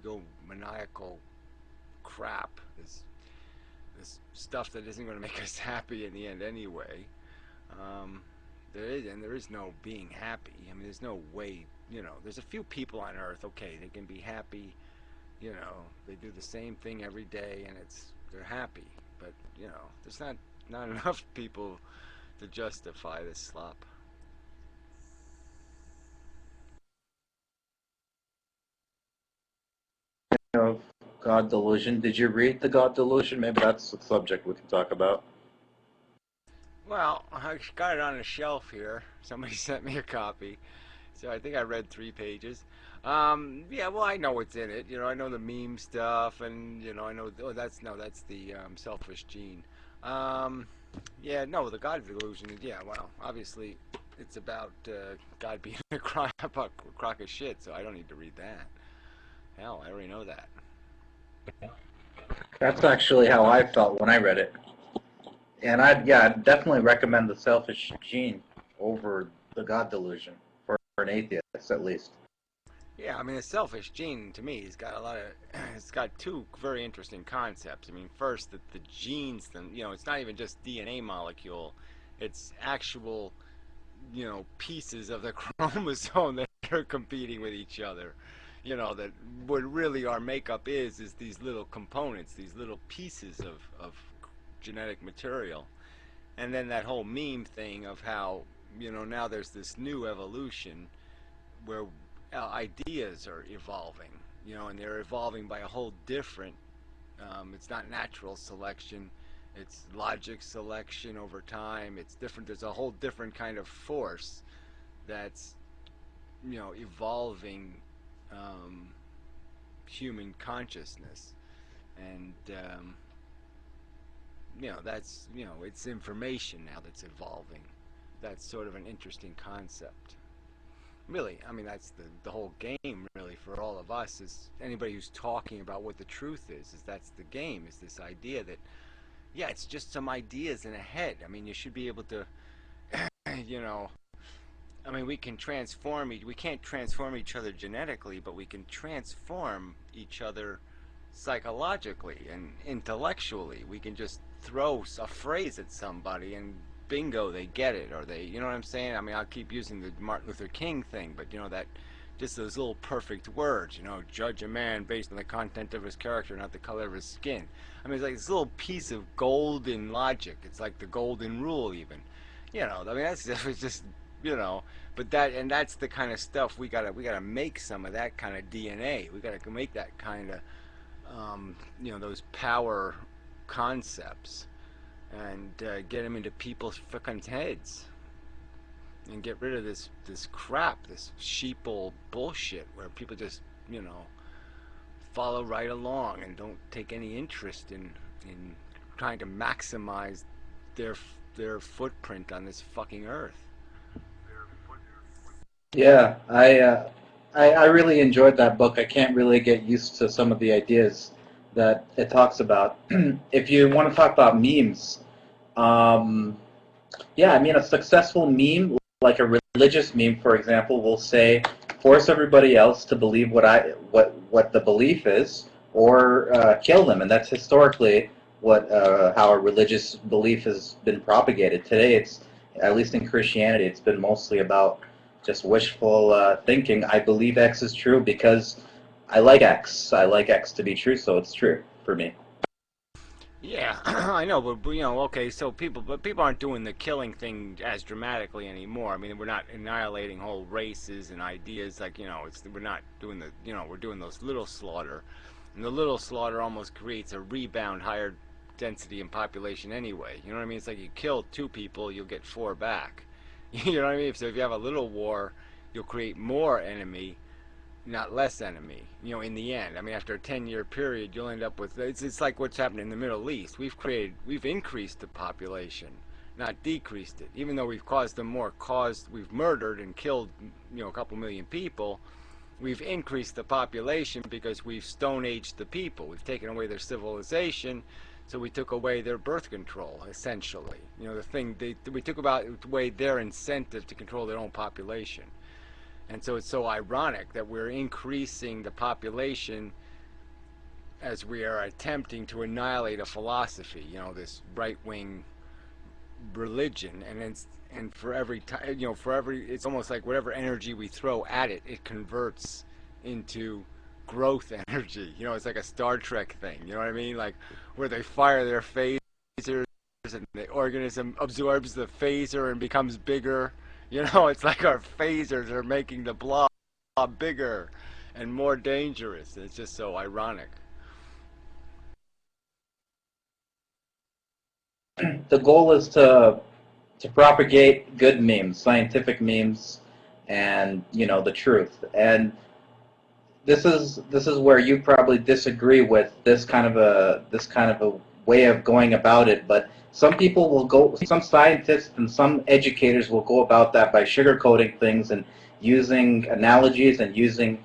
egomaniacal crap, this stuff that isn't going to make us happy in the end anyway. Um, there is no being happy. I mean, there's no way. There's a few people on Earth. Okay, they can be happy. They do the same thing every day, and they're happy. But there's not enough people to justify this slop. Of God Delusion. Did you read the God Delusion? Maybe that's a subject we can talk about. Well, I got it on a shelf here. Somebody sent me a copy, so I think I read 3 pages. Yeah, well, I know what's in it. I know the meme stuff, and I know. Oh, that's the selfish gene. Um, yeah, no, the God delusion. Yeah, well, obviously, it's about God being a crock of shit. So I don't need to read that. Hell, I already know that. That's actually how I felt when I read it. And I'd definitely recommend the Selfish Gene over the God Delusion for an atheist, at least. Yeah, I mean, the selfish gene to me has got a lot of. It's got two very interesting concepts. I mean, first that the genes, it's not even just DNA molecule; it's actual, pieces of the chromosome that are competing with each other. That what really our makeup is these little components, these little pieces of genetic material. And then that whole meme thing of how, now there's this new evolution where ideas are evolving, and they're evolving by a whole different, it's not natural selection, it's logic selection over time. It's different. There's a whole different kind of force that's, evolving um, human consciousness. And, that's, it's information now that's evolving. That's sort of an interesting concept. Really, I mean, that's the whole game, really, for all of us, is anybody who's talking about what the truth is that's the game, is this idea that, yeah, it's just some ideas in a head. I mean, you should be able to, you know, I mean, we can't transform each other genetically, but we can transform each other psychologically and intellectually. We can just throw a phrase at somebody and bingo, they get it, or they, you know what I'm saying? I mean, I'll keep using the Martin Luther King thing, but that just those little perfect words, judge a man based on the content of his character, not the color of his skin. I mean, it's like this little piece of golden logic. It's like the golden rule, even. I mean, it's just, but that's the kind of stuff we gotta make some of that kind of DNA. We gotta make that kind of, those power concepts, and get them into people's fucking heads, and get rid of this crap, this sheeple bullshit where people just follow right along and don't take any interest in trying to maximize their footprint on this fucking earth. Yeah, I really enjoyed that book. I can't really get used to some of the ideas that it talks about. If you want to talk about memes, um, yeah, I mean, a successful meme, like a religious meme, for example, will say, force everybody else to believe what the belief is, or kill them, and that's historically how a religious belief has been propagated. Today, it's, at least in Christianity, it's been mostly about just wishful thinking. I believe X is true because I like X. I like X to be true, so it's true for me. Yeah, I know, but okay, so people aren't doing the killing thing as dramatically anymore. I mean, we're not annihilating whole races and ideas like, we're not doing we're doing those little slaughter. And the little slaughter almost creates a rebound higher density in population anyway. You know what I mean? It's like you kill 2 people, you'll get 4 back. You know what I mean? So if you have a little war, you'll create more enemy, not less enemy, in the end. I mean, after a 10-year period, you'll end up with, it's like what's happening in the Middle East. We've increased the population, not decreased it. Even though we've we've murdered and killed, a couple million people, we've increased the population because we've stone aged the people. We've taken away their civilization, so we took away their birth control, essentially. We took away their incentive to control their own population. And so it's so ironic that we're increasing the population as we are attempting to annihilate a philosophy, this right-wing religion, and for every time, it's almost like whatever energy we throw at it, it converts into growth energy. It's like a Star Trek thing. You know what I mean? Like where they fire their phasers and the organism absorbs the phaser and becomes bigger. It's like our phasers are making the blob bigger and more dangerous. It's just so ironic. The goal is to propagate good memes, scientific memes, and the truth. And this is where you probably disagree with this kind of a way of going about it. But some scientists and some educators will go about that by sugarcoating things and using analogies and using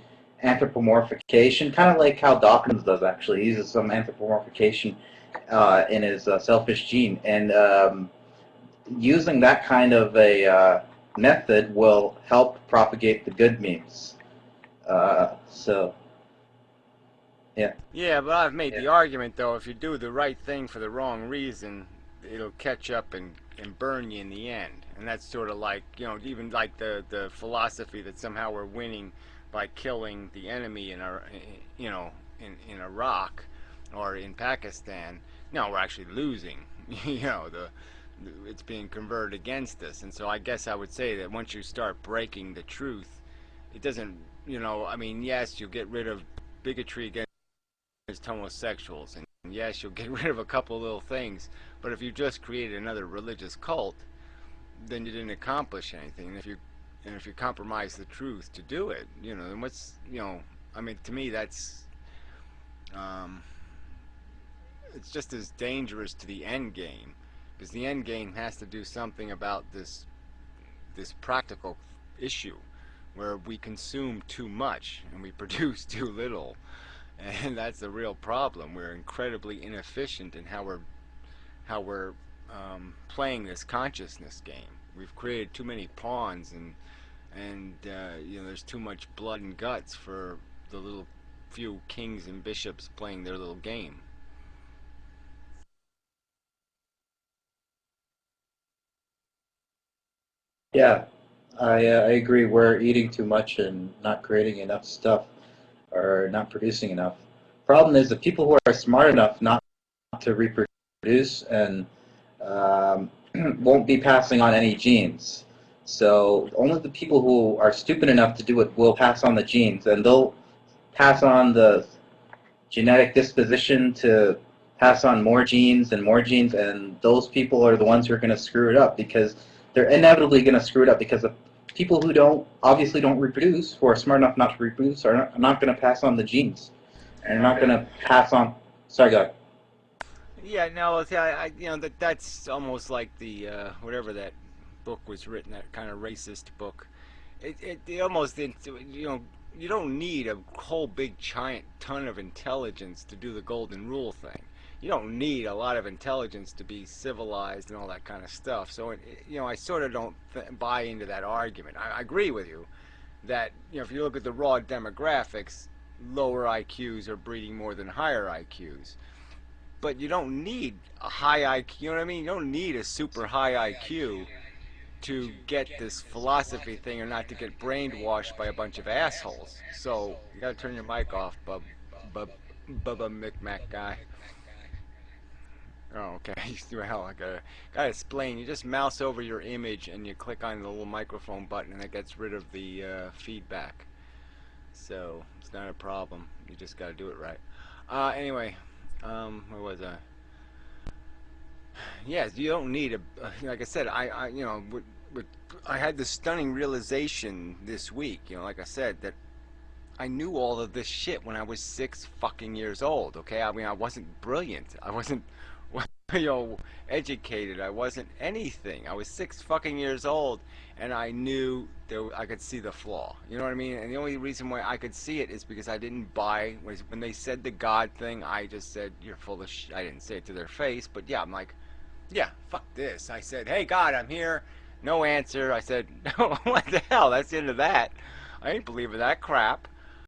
anthropomorphication, kind of like how Dawkins does. Actually, he uses some anthropomorphication in his selfish gene, and using that kind of a method will help propagate the good memes. So, yeah. Yeah, but I've made the argument, though, if you do the right thing for the wrong reason, it'll catch up and burn you in the end. And that's sort of like, even like the philosophy that somehow we're winning by killing the enemy in Iraq or in Pakistan. No, we're actually losing. It's being converted against us. And so I guess I would say that once you start breaking the truth, it doesn't, yes, you'll get rid of bigotry against homosexuals, and yes, you'll get rid of a couple little things, but if you just created another religious cult, then you didn't accomplish anything. And if you compromise the truth to do it, then to me that's it's just as dangerous to the end game, because the end game has to do something about this practical issue where we consume too much and we produce too little, and that's the real problem. We're incredibly inefficient in how we're playing this consciousness game. We've created too many pawns, and there's too much blood and guts for the little few kings and bishops playing their little game. Yeah, I agree. We're eating too much and not creating enough stuff, or not producing enough. Problem is the people who are smart enough not to reproduce and um, won't be passing on any genes. So only the people who are stupid enough to do it will pass on the genes, and they'll pass on the genetic disposition to pass on more genes, and those people are the ones who are going to screw it up, because they're inevitably going to screw it up, because the people who obviously don't reproduce, who are smart enough not to reproduce, are not going to pass on the genes, and are not going to pass on. Sorry, go ahead. Yeah, no, see, that's almost like the whatever that book was written, that kind of racist book. It almost, you don't need a whole big giant ton of intelligence to do the golden rule thing. You don't need a lot of intelligence to be civilized and all that kind of stuff. So, I sort of don't buy into that argument. I agree with you that, if you look at the raw demographics, lower IQs are breeding more than higher IQs. But you don't need a high IQ, you know what I mean? You don't need a super high IQ to get this philosophy thing, or not to get brainwashed by a bunch of assholes. So you gotta turn your mic off, Bubba McMac guy. Oh, okay. Well, I gotta explain. You just mouse over your image and you click on the little microphone button, and that gets rid of the feedback. So it's not a problem. You just gotta do it right. Anyway, where was I? Yes, you don't need like I said, I had this stunning realization this week, like I said, that I knew all of this shit when I was 6 fucking years old, okay? I wasn't brilliant. I wasn't, educated. I wasn't anything. I was 6 fucking years old, and I knew that I could see the flaw. You know what I mean? And the only reason why I could see it is because I didn't buy, when they said the God thing, I just said, you're full of shit. I didn't say it to their face, but yeah, I'm like, yeah, fuck this. I said, hey, God, I'm here. No answer. I said, what the hell? That's the end of that. I ain't believing that crap.